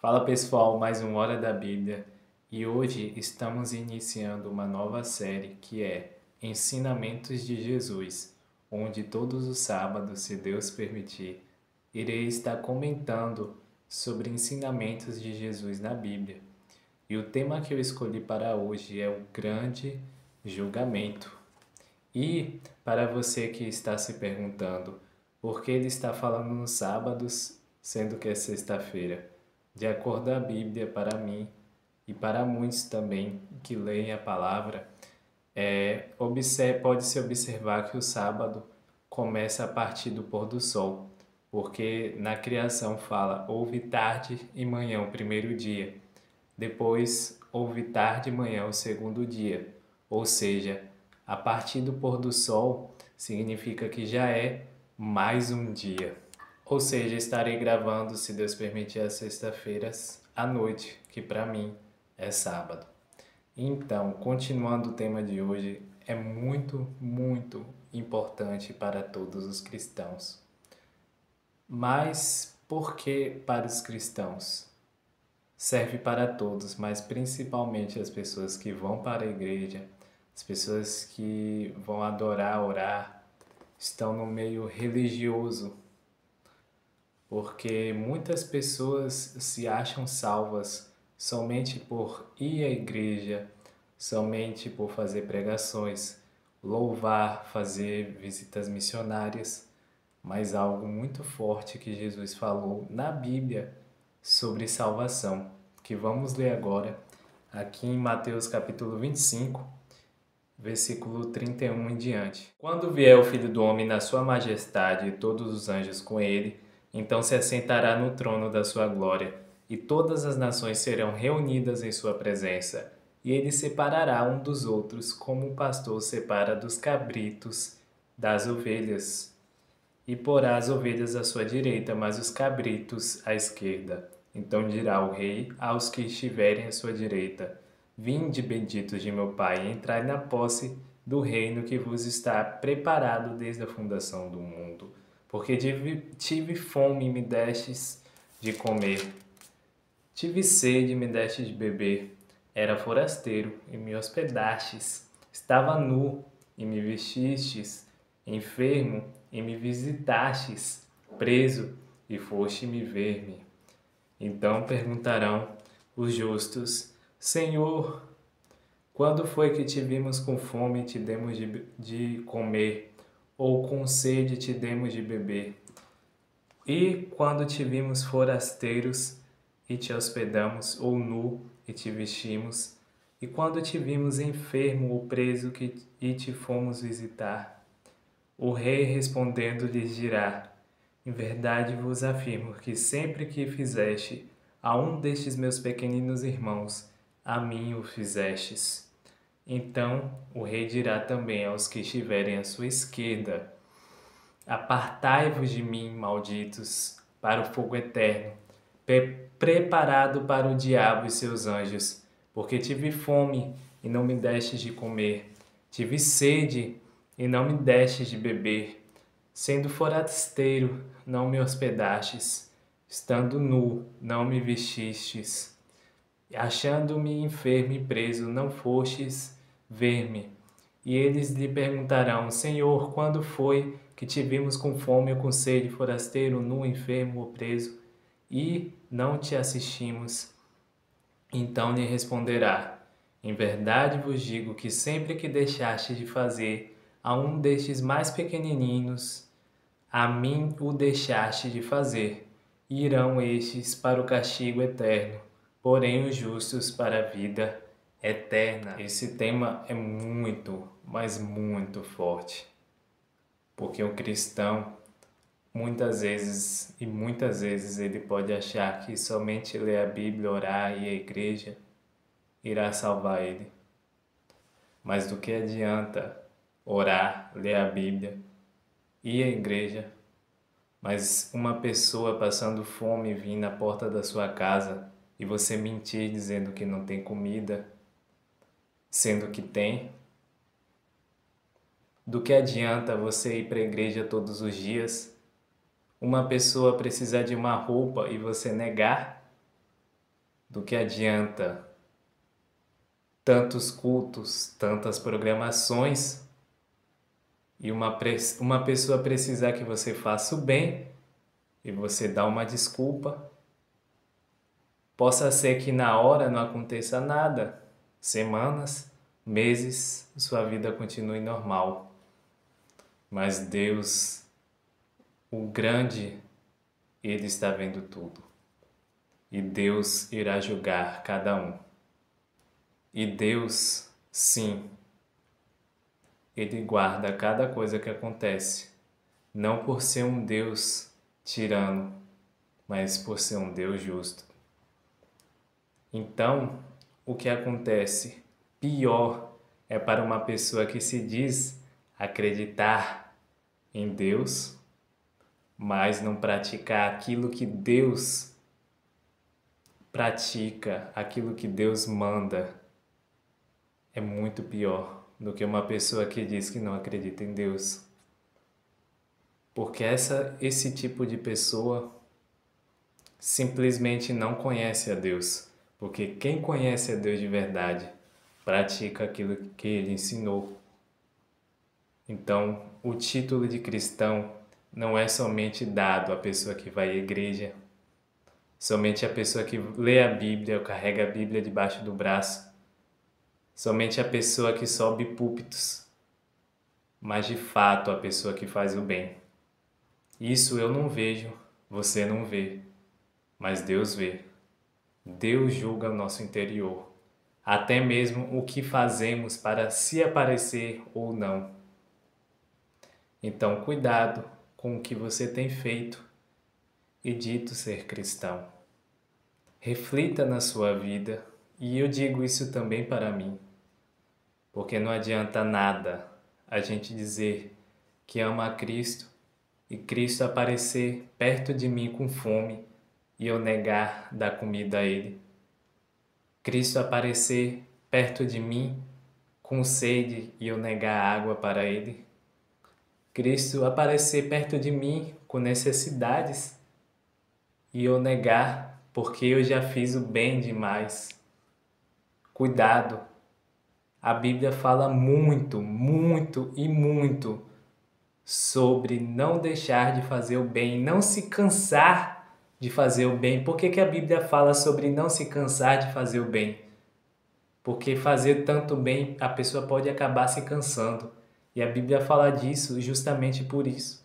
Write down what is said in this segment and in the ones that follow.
Fala pessoal, mais uma Hora da Bíblia e hoje estamos iniciando uma nova série que é Ensinamentos de Jesus, onde todos os sábados, se Deus permitir, irei estar comentando sobre ensinamentos de Jesus na Bíblia. E o tema que eu escolhi para hoje é o grande julgamento. E para você que está se perguntando por que ele está falando nos sábados, sendo que é sexta-feira, de acordo com a Bíblia, para mim e para muitos também que leem a palavra, pode-se observar que o sábado começa a partir do pôr do sol, porque na criação fala houve tarde e manhã o primeiro dia, depois houve tarde e manhã o segundo dia, ou seja, a partir do pôr do sol significa que já é mais um dia. Ou seja, estarei gravando, se Deus permitir, às sextas-feiras à noite, que para mim é sábado. Então, continuando o tema de hoje, é muito importante para todos os cristãos. Mas por que para os cristãos? Serve para todos, mas principalmente as pessoas que vão para a igreja, as pessoas que vão adorar, orar, estão no meio religioso, porque muitas pessoas se acham salvas somente por ir à igreja, somente por fazer pregações, louvar, fazer visitas missionárias, mas algo muito forte que Jesus falou na Bíblia sobre salvação, que vamos ler agora aqui em Mateus capítulo 25, versículo 31 em diante. Quando vier o Filho do Homem na sua majestade e todos os anjos com ele, então se assentará no trono da sua glória, e todas as nações serão reunidas em sua presença. E ele separará um dos outros, como o pastor separa dos cabritos das ovelhas. E porá as ovelhas à sua direita, mas os cabritos à esquerda. Então dirá o rei aos que estiverem à sua direita: Vinde, benditos de meu Pai, entrai na posse do reino que vos está preparado desde a fundação do mundo. Porque tive fome e me destes de comer, tive sede e me destes de beber, era forasteiro e me hospedastes, estava nu e me vestistes, enfermo e me visitastes, preso e foste me ver-me. Então perguntarão os justos: Senhor, quando foi que te vimos com fome e te demos de comer, ou com sede te demos de beber? E quando te vimos forasteiros e te hospedamos, ou nu e te vestimos? E quando te vimos enfermo ou preso e te fomos visitar? O rei respondendo lhes dirá: Em verdade vos afirmo que sempre que fizeste a um destes meus pequeninos irmãos, a mim o fizestes. Então o rei dirá também aos que estiverem à sua esquerda: Apartai-vos de mim, malditos, para o fogo eterno, preparado para o diabo e seus anjos, porque tive fome e não me destes de comer, tive sede e não me destes de beber, sendo forasteiro, não me hospedastes, estando nu, não me vestistes, achando-me enfermo e preso, não fostes ver-me. E eles lhe perguntarão: Senhor, quando foi que te vimos com fome ou com sede, forasteiro, nu, enfermo ou preso, e não te assistimos? Então lhe responderá: Em verdade vos digo que sempre que deixaste de fazer a um destes mais pequenininhos, a mim o deixaste de fazer. Irão estes para o castigo eterno, porém os justos para a vida eterna. Esse tema é muito, mas muito forte, porque o cristão muitas vezes ele pode achar que somente ler a Bíblia, orar e ir à igreja irá salvar ele. Mas do que adianta orar, ler a Bíblia, ir à igreja, mas uma pessoa passando fome vir na porta da sua casa e você mentir dizendo que não tem comida, sendo que tem? Do que adianta você ir para a igreja todos os dias, uma pessoa precisar de uma roupa e você negar? do que adianta tantos cultos, tantas programações e uma pessoa precisar que você faça o bem e você dá uma desculpa. Possa ser que na hora não aconteça nada, semanas, meses, sua vida continue normal. Mas Deus, o grande, Ele está vendo tudo. E Deus irá julgar cada um. E Deus, sim, Ele guarda cada coisa que acontece. Não por ser um Deus tirano, mas por ser um Deus justo. Então, o que acontece? Pior é para uma pessoa que se diz acreditar em Deus, mas não praticar aquilo que Deus pratica, aquilo que Deus manda. É muito pior do que uma pessoa que diz que não acredita em Deus. Porque esse tipo de pessoa simplesmente não conhece a Deus. Porque quem conhece a Deus de verdade pratica aquilo que Ele ensinou. Então, o título de cristão não é somente dado à pessoa que vai à igreja, somente a pessoa que lê a Bíblia ou carrega a Bíblia debaixo do braço, somente a pessoa que sobe púlpitos, mas de fato a pessoa que faz o bem. Isso eu não vejo, você não vê, mas Deus vê. Deus julga o nosso interior, até mesmo o que fazemos para se aparecer ou não. Então, cuidado com o que você tem feito e dito ser cristão. Reflita na sua vida, e eu digo isso também para mim, porque não adianta nada a gente dizer que ama a Cristo e Cristo aparecer perto de mim com fome e eu negar dar comida a Ele. Cristo aparecer perto de mim com sede e eu negar água para Ele. Cristo aparecer perto de mim com necessidades e eu negar porque eu já fiz o bem demais. Cuidado! A Bíblia fala muito, muito e muito sobre não deixar de fazer o bem, não se cansar de fazer o bem. Por que a Bíblia fala sobre não se cansar de fazer o bem? Porque fazer tanto bem a pessoa pode acabar se cansando. E a Bíblia fala disso justamente por isso.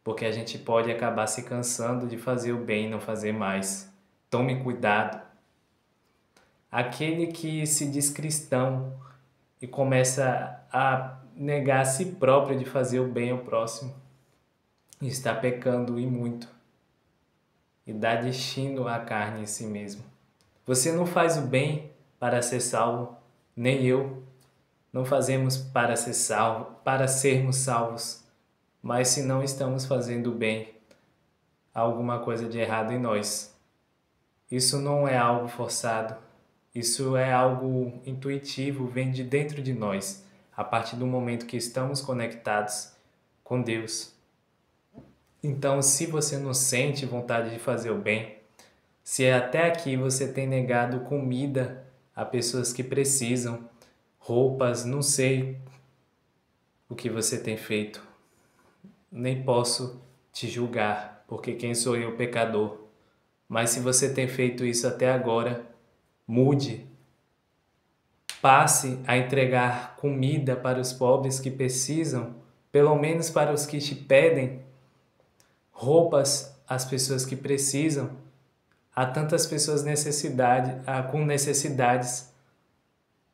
Porque a gente pode acabar se cansando de fazer o bem e não fazer mais. Tome cuidado. Aquele que se diz cristão e começa a negar a si próprio de fazer o bem ao próximo, está pecando e muito. E dá destino à carne em si mesmo. Você não faz o bem para ser salvo, nem eu. Não fazemos para ser salvo, para sermos salvos. Mas se não estamos fazendo o bem, há alguma coisa de errado em nós. Isso não é algo forçado. Isso é algo intuitivo, vem de dentro de nós, a partir do momento que estamos conectados com Deus. Então, se você não sente vontade de fazer o bem, se até aqui você tem negado comida a pessoas que precisam, roupas, não sei o que você tem feito, nem posso te julgar, porque quem sou eu, pecador? Mas se você tem feito isso até agora, mude. Passe a entregar comida para os pobres que precisam, pelo menos para os que te pedem, roupas às pessoas que precisam. Há tantas pessoas com necessidades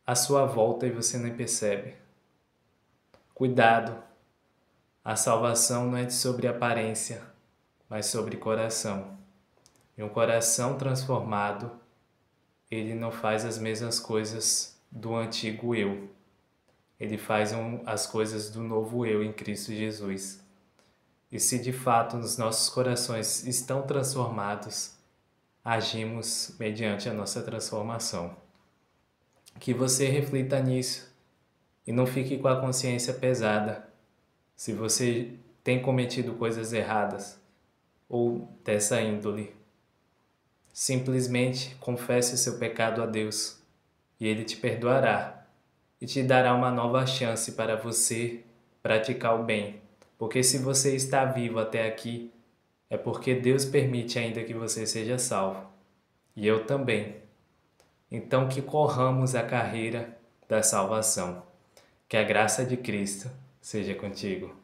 à sua volta e você nem percebe. Cuidado, a salvação não é sobre aparência, mas sobre coração. E um coração transformado, ele não faz as mesmas coisas do antigo eu. Ele faz as coisas do novo eu em Cristo Jesus. E se de fato os nossos corações estão transformados, agimos mediante a nossa transformação. Que você reflita nisso e não fique com a consciência pesada se você tem cometido coisas erradas ou dessa índole. Simplesmente confesse o seu pecado a Deus e Ele te perdoará e te dará uma nova chance para você praticar o bem. Porque se você está vivo até aqui, é porque Deus permite ainda que você seja salvo. E eu também. Então que corramos a carreira da salvação. Que a graça de Cristo seja contigo.